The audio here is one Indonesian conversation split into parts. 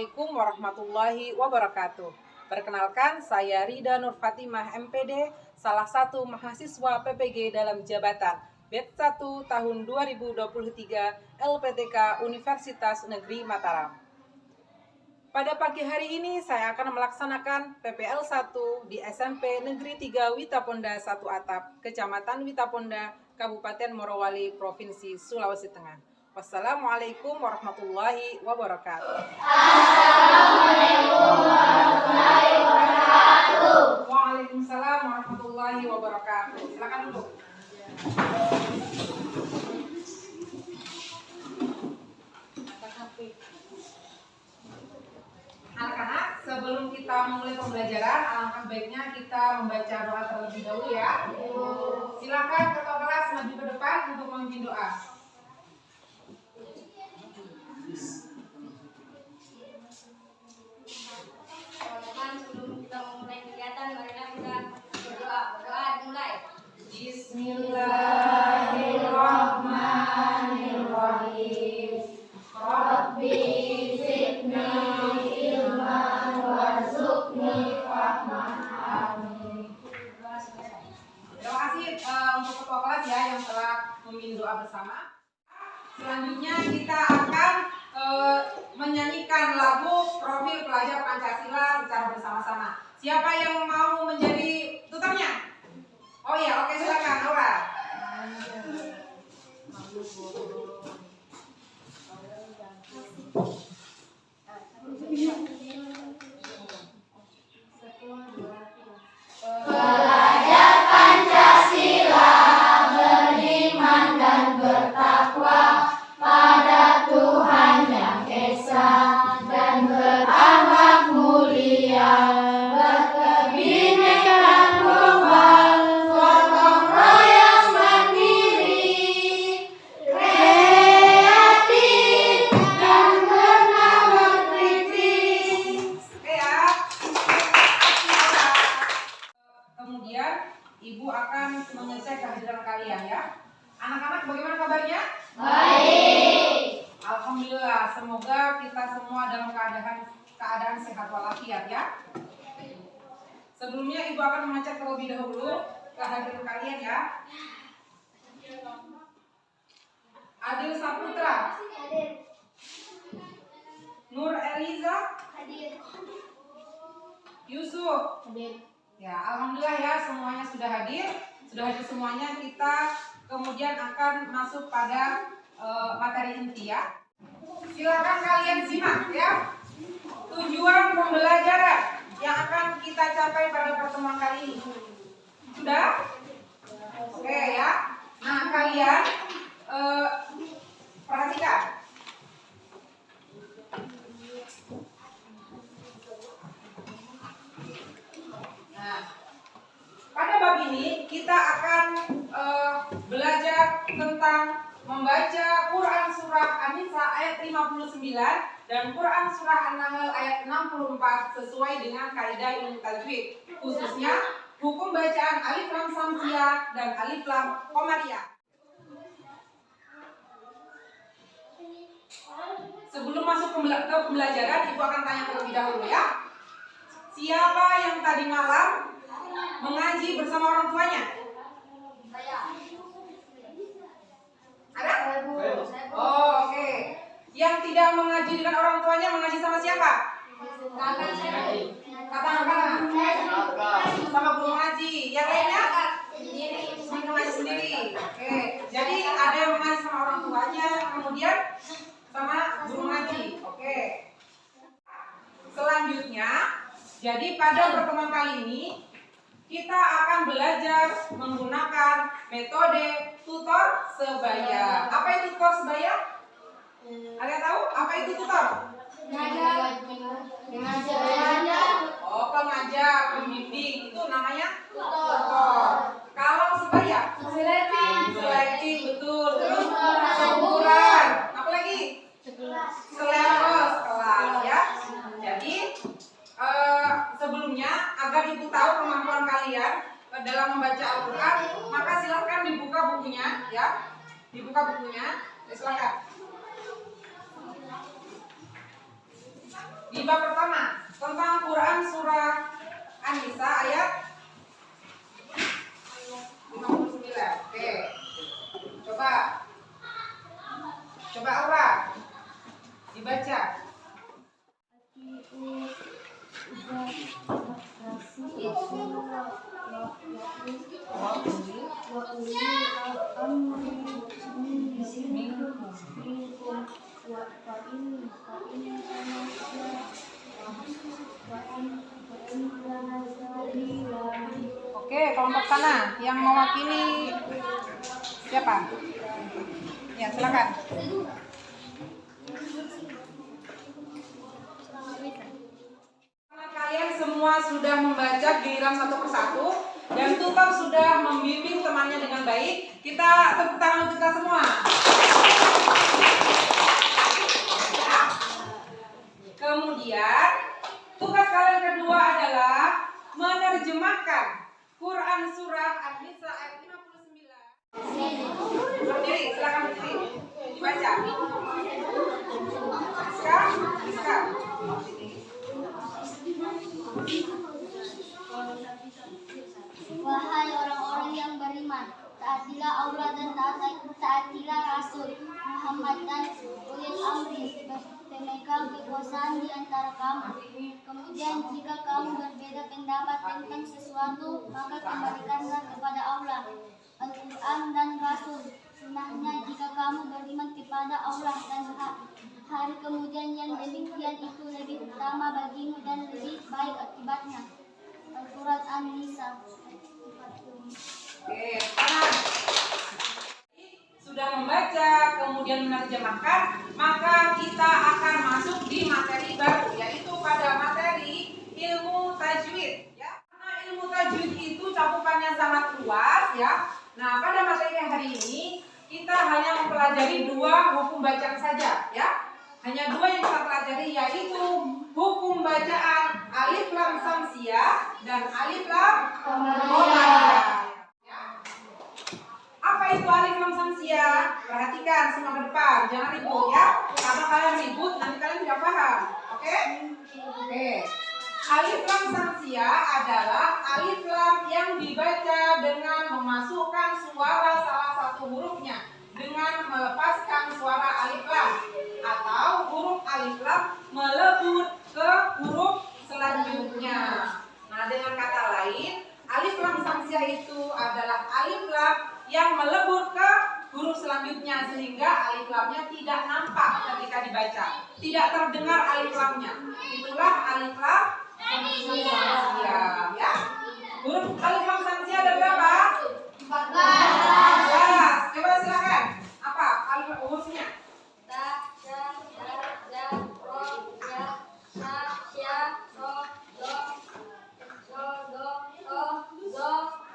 Assalamualaikum warahmatullahi wabarakatuh. Perkenalkan, saya Rida Nur Fatimah MPD, salah satu mahasiswa PPG dalam jabatan Batch 1 tahun 2023 LPTK Universitas Negeri Mataram. Pada pagi hari ini saya akan melaksanakan PPL 1 di SMP Negeri 3 Witaponda 1 Atap, Kecamatan Witaponda, Kabupaten Morowali, Provinsi Sulawesi Tengah. Wassalamualaikum warahmatullahi wabarakatuh. Assalamualaikum warahmatullahi wabarakatuh. Waalaikumsalam warahmatullahi wabarakatuh. Silakan duduk. Anak-anak, sebelum kita memulai pembelajaran, alangkah baiknya kita membaca doa terlebih dahulu ya. Silakan ketua kelas maju ke depan untuk memimpin doa. Teman-teman, sebelum kita memulai kegiatan, marilah kita berdoa. Berdoa dimulai. Bismillahirrahmanirrahim. Rabbi zidni ilman warzuqni fahman. Amin. Terima kasih untuk ketua kelas ya yang telah memimpin doa bersama. Selanjutnya kita akan menyanyikan lagu Profil Pelajar Pancasila secara bersama-sama. Siapa yang mau menjadi tutornya? Oh iya, oke, silakan Aura. Pelajar Pancasila beriman dan bertakwa pada Tuhan yang Esa dan berakhlak mulia, berkebinekaan global, gotong royong mandiri, kreatif dan bernalar kritis. Oke ya. Kemudian Ibu akan mengecek kehadiran kalian ya. Anak-anak bagaimana kabarnya? Baik. Alhamdulillah, semoga kita semua dalam keadaan sehat walafiat ya. Sebelumnya Ibu akan mengecek terlebih dahulu kehadiran kalian ya. Adil Saputra, Nur Eliza, Yusuf. Ya, alhamdulillah ya, semuanya sudah hadir semuanya. Kita kemudian akan masuk pada materi inti ya. Silakan kalian simak ya. Tujuan pembelajaran yang akan kita capai pada pertemuan kali ini. Sudah? Oke ya. Nah, kalian perhatikan. Nah, pada bab ini kita akan belajar tentang membaca Quran Surah An-Nisa ayat 59 dan Quran Surah An-Nahl ayat 64 sesuai dengan kaidah ilmu tajwid, khususnya hukum bacaan alif lam samsiyah dan alif lam qomariyah. Sebelum masuk ke pembelajaran, Ibu akan tanya terlebih dahulu ya. Siapa yang tadi malam mengaji bersama orang tuanya? Ada? Oh, oke. Yang tidak mengaji dengan orang tuanya mengaji sama siapa? Kata-kata. Sama guru mengaji. Yang lainnya? Mengaji sendiri. Oke. Jadi ada yang mengaji sama orang tuanya, kemudian sama guru mengaji. Oke. Selanjutnya, jadi pada pertemuan kali ini kita akan belajar menggunakan metode tutor sebaya. Apa itu tutor sebaya? Kalian tahu apa itu tutor? Mengajar. Oh, pengajar, pembimbing itu namanya tutor. Kalau sebaya? Seleksi, betul. Terus seukuran. Apa lagi? Selevel, kelas ya. Jadi sebelumnya agar Ibu tahu kemampuan kalian dalam membaca Al-Quran, maka silakan dibuka bukunya ya. Dibuka bukunya. Silakan. Di bab pertama tentang Quran surah An-Nisa ayat 59. Oke. Coba Aura dibaca. Oke, kelompok sana yang mewakili siapa? Ya, silakan. Karena kalian semua sudah membaca giliran satu persatu dan tutor sudah membimbing temannya dengan baik, kita tepuk tangan untuk kita semua. Kemudian tugas kalian kedua adalah menerjemahkan Quran surah An-Nisa ayat 59. Berdiri, silakan berdiri. Dibaca. Rizka. Wahai orang-orang yang beriman, taatilah Allah dan taatilah Rasul Muhammad dan ulil amri, pemegang kekuasaan di antara kamu. Kemudian jika kamu berbeda pendapat tentang sesuatu, maka kembalikanlah kepada Allah, Al-Quran dan Rasul. Sunnahnya jika kamu beriman kepada Allah dan hari kemudian yang demikian itu lebih utama bagimu dan lebih baik akibatnya. Al-Quran An-Nisa. Oke, kanan. Sudah membaca, kemudian menerjemahkan, maka kita akan masuk di materi baru, yaitu pada materi ilmu tajwid. Ya, karena ilmu tajwid itu cakupannya sangat luas, ya. Nah, pada materi hari ini kita hanya mempelajari 2 hukum bacaan saja, ya. Hanya 2 yang kita pelajari, yaitu hukum bacaan alif lam samsiyah dan alif lam qamariyah. Apa itu alif lam samsiyah? Perhatikan semua ke depan, jangan ribut ya. Karena kalian ribut nanti kalian tidak paham. Oke? Oke. Alif lam samsiyah adalah alif lam yang dibaca dengan memasukkan suara salah satu hurufnya dengan melepaskan suara alif lam, atau huruf alif lam melebur ke huruf selanjutnya. Nah, dengan kata lain, alif lam samsiyah itu adalah alif lam yang melebur ke huruf selanjutnya sehingga alif lamnya tidak nampak ketika dibaca, tidak terdengar alif lamnya. Itulah alif lam samsiyah, ya. Huruf alif lam samsiyah ada berapa? 14. Coba silakan. Apa alif hurufnya? Ta, ja, ja, ja, ro, ja, sa, sya, so, do, do,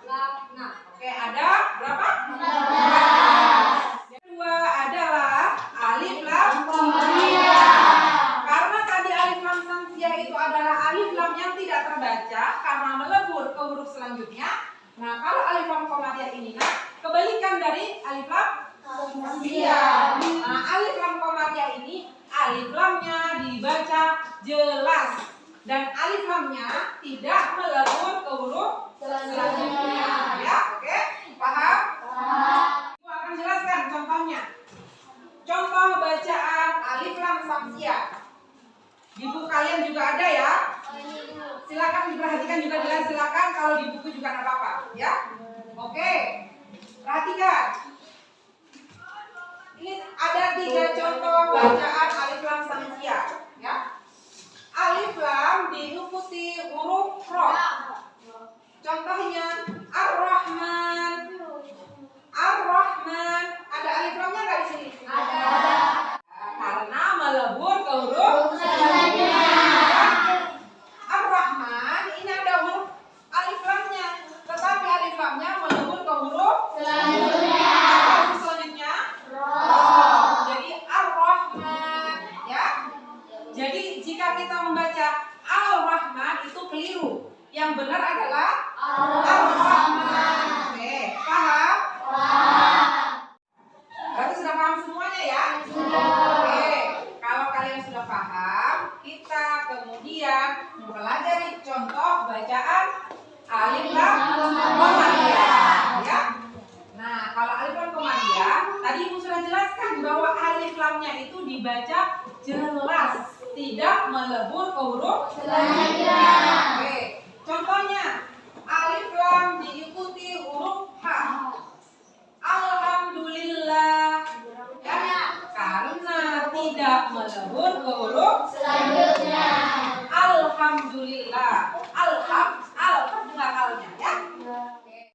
la, na. Oke, ada berapa? 14. Yang kedua adalah alif lam qamariyah. Karena tadi alif lam samsiyah itu adalah alif lam yang tidak terbaca karena melebur ke huruf selanjutnya. Nah, kalau alif lam qamariyah ini kebalikan dari alif lam samsiyah. Nah, alif lam qamariyah ini alif lamnya dibaca jelas dan alif lamnya tidak melebur ke huruf selanjutnya. Ya, oke? Paham? Aku akan jelaskan contohnya. Contoh bacaan alif lam samsiyah. Di buku kalian juga ada ya. Silakan diperhatikan juga, silakan kalau di buku juga nggak apa-apa, ya. Oke. Perhatikan. Ini ada 3 contoh bacaan alif lam samsiyah, ya. Alif lam diikuti huruf ro. Contohnya Ar-Rahman. Ar-Rahman. Ada alif lamnya nggak di sini? Ada. Karena melebur ke huruf selanjutnya. Ar-Rahman ini ada huruf alif lamnya, tetapi alif lamnya melebur ke huruf selanjutnya. Huruf selanjutnya ro. Jadi Ar-Rahman, ya. Jadi jika kita membaca Al-Rahman itu keliru. Yang benar adalah Ar-Rahman. Oke, paham? Paham. Berarti sudah paham semuanya ya? Sudah. Oke, kalau kalian sudah paham, kita kemudian bacaan alif lam qamariyah ya. Nah, kalau alif lam qamariyah, tadi Ibu sudah jelaskan bahwa alif lamnya itu dibaca jelas, tidak melebur ke huruf selanjutnya. Oke, contohnya alif lam diikuti huruf H. Alhamdulillah ya, karena tidak melebur ke huruf selanjutnya. Alhamdulillah, al dengar alnya ya.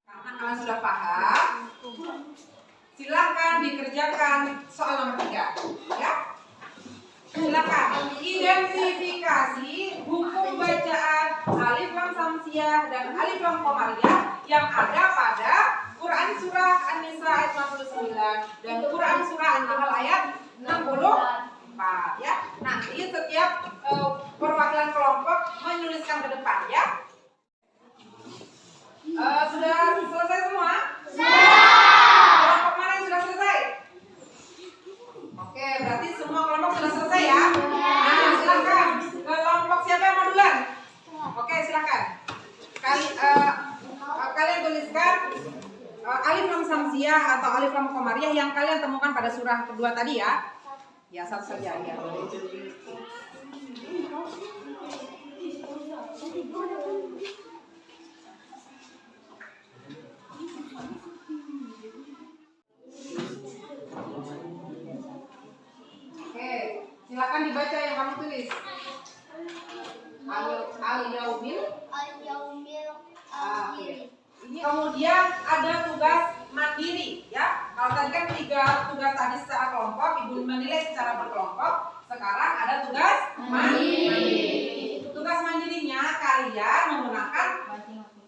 Karena kalian sudah paham, silakan dikerjakan soal nomor 3 ya. Silakan identifikasi hukum bacaan alif lam samsiah dan alif lam qamariyah yang ada pada Quran surah An-Nisa ayat 59 dan Quran surah An-Nahl ayat 64 ya. Nanti setiap perwakilan kelompok menuliskan ke depan ya. Sudah selesai semua? Kelompok mana yang sudah selesai? Oke, berarti semua kelompok sudah selesai ya. Nah, silakan. Kelompok siapa yang mau duluan? Oke, silakan. Kalian tuliskan alif lam samsiah atau alif lam qamariyah yang kalian temukan pada surah kedua tadi ya. Ya, satu saja ya. Oke, silakan dibaca yang kamu tulis. Al-yaumil akhir. Ini kemudian ada tugas mandiri ya. Kalau tadi kan 3 tugas tadi secara kelompok, Ibu menilai secara berkelompok. Sekarang ada tugas mandiri. Tugas mandirinya kalian menggunakan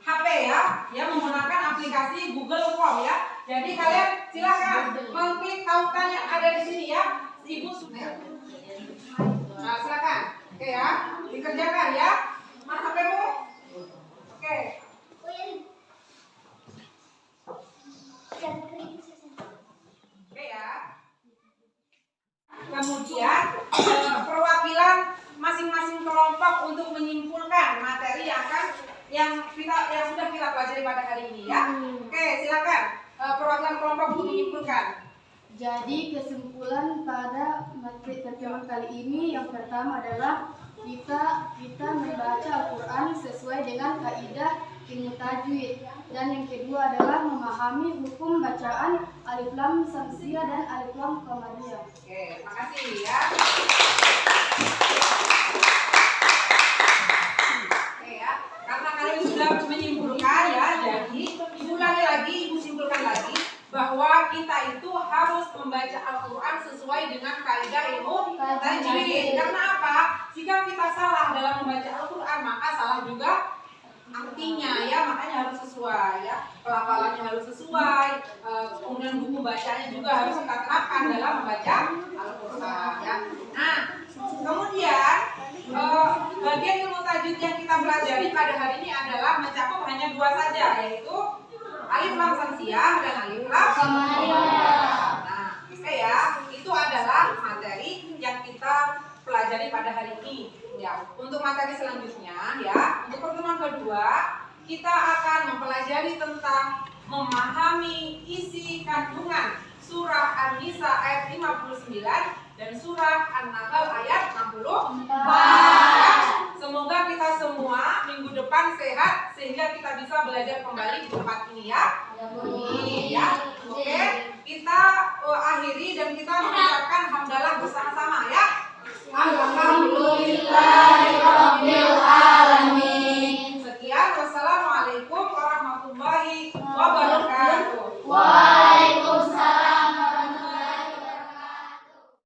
HP ya, menggunakan aplikasi Google Form ya. Jadi kalian silakan mengklik tautan yang ada di sini ya. Ibu sudah. Nah, silakan. Oke ya, dikerjakan ya. Mana HP-mu? Oke. Oke ya. Kemudian perwakilan masing-masing kelompok untuk menyimpulkan materi yang sudah kita pelajari pada hari ini ya. Oke, silakan perwakilan kelompok untuk menyimpulkan. Jadi kesimpulan pada materi pertemuan kali ini yang pertama adalah kita membaca Al-Quran sesuai dengan kaidah ilmu tajwid, dan yang kedua adalah memahami hukum bacaan alif lam samsiah dan alif lam qamariyah. Oke, makasih ya. Oke ya, karena kalian sudah menyimpulkan ya, jadi Ibu simpulkan lagi bahwa kita itu harus membaca Al-Quran sesuai dengan kaidah ilmu tajwid. Karena apa? Jika kita salah dalam membaca Al-Quran, maka salah juga artinya ya, makanya harus sesuai ya, pelafalannya harus sesuai, kemudian buku bacanya juga harus kita terapkan dalam membaca Al-Quran ya. Nah, kemudian bagian ilmu tajwid yang kita pelajari pada hari ini adalah mencakup hanya 2 saja, yaitu alif lam samsiah dan alif lam qamariyah. Nah, oke ya, itu adalah materi yang kita pelajari pada hari ini. Ya, untuk materi selanjutnya ya, untuk pertemuan kedua kita akan mempelajari tentang memahami isi kandungan surah An-Nisa ayat 59 dan surah An-Nahl ayat 64. Ya, semoga kita semua minggu depan sehat sehingga kita bisa belajar kembali di tempat ini ya. Ya, oke. Kita akhiri dan kita mengucapkan hamdalah bersama-sama ya. Alhamdulillah.